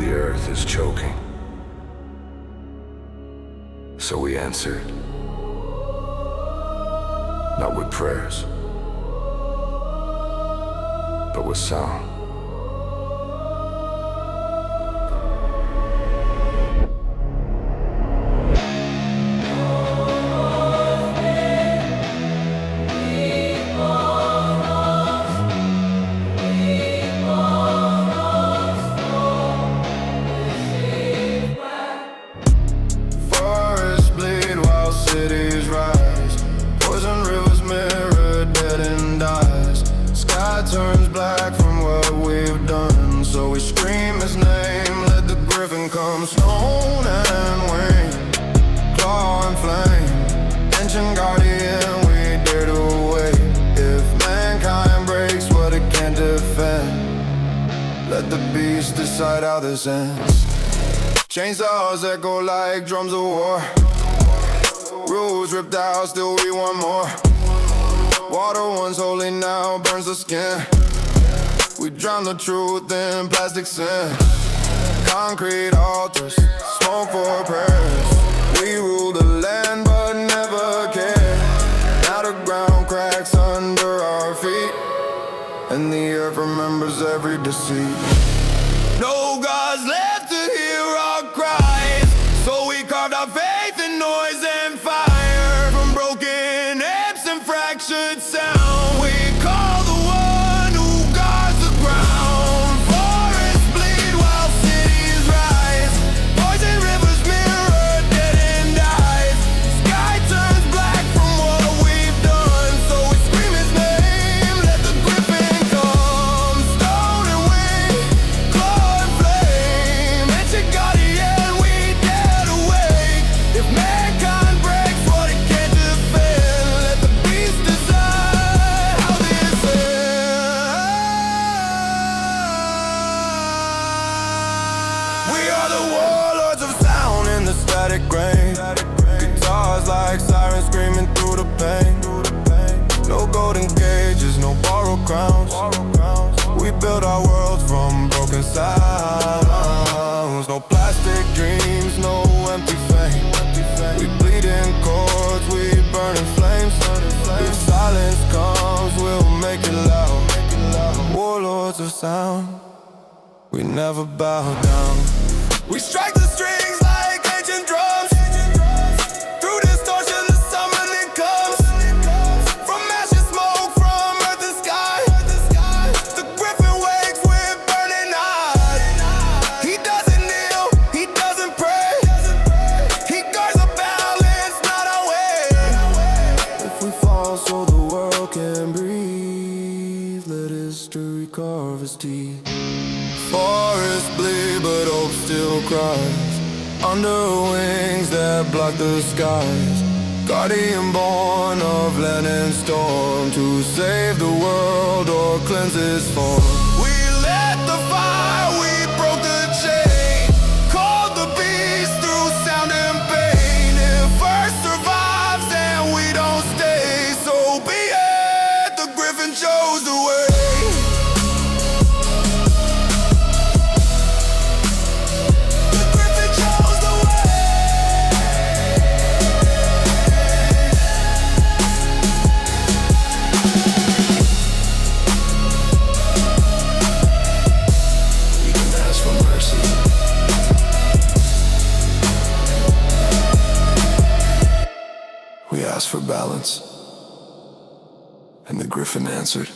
the earth is choking. So we answered, not with prayers, but with sound. Cities rise, poison rivers mirror dead and dies. Sky turns black from what we've done, so we scream his name. Let the Griffin come, stone and wing, claw and flame. Ancient guardian, we dare to wait. If mankind breaks what it can't defend, let the beast decide how this ends. Chainsaws echo like drums of war. Rules ripped out, still we want more. Water once holy now burns the skin. We drown the truth in plastic sin. Concrete altars, smoke for prayers. We rule the land but never care. Now the ground cracks under our feet, and the earth remembers every deceit. No gods left to hear our cries, so we carved our faith in noise and fire. From broken amps and fractured sound, we call the one who guards the ground. Forests bleed while cities rise, poison rivers mirror dead end eyes. Sky turns black from what we've done, so we scream his name. Let the Griffin come, stone and wing, claw and flame. Ancient guardian, we dare to wake. If mankind breaks what it can't defend, let the beast decide how this ends. We are the warlords of sound in the static grain. Guitars like sirens screaming through the pain. No golden cages, no borrowed crowns. We build our world from broken sounds. No plastic dreams, no empty fame. We bleed in chords, we burn in flames. If silence comes, we'll make it loud. Warlords of sound, we never bow down. We strike the strings like ancient drums. Through distortion, the summoning comes. From ashes, smoke, from earth and sky. The Griffin wakes with burning eyes. He doesn't kneel, he doesn't pray. He guards the balance, not our way. If we fall so the world can breathe, let history carve his teeth. Forests bleed, but hope still cries. Under wings that block the skies. Guardian born of land and storm, to save the world or cleanse its form. We lit the fire, we broke the chain, called the beast through sound and pain. If Earth survives and we don't stay, so be it. The Griffin chose the way. We asked for balance, and the Griffin answered.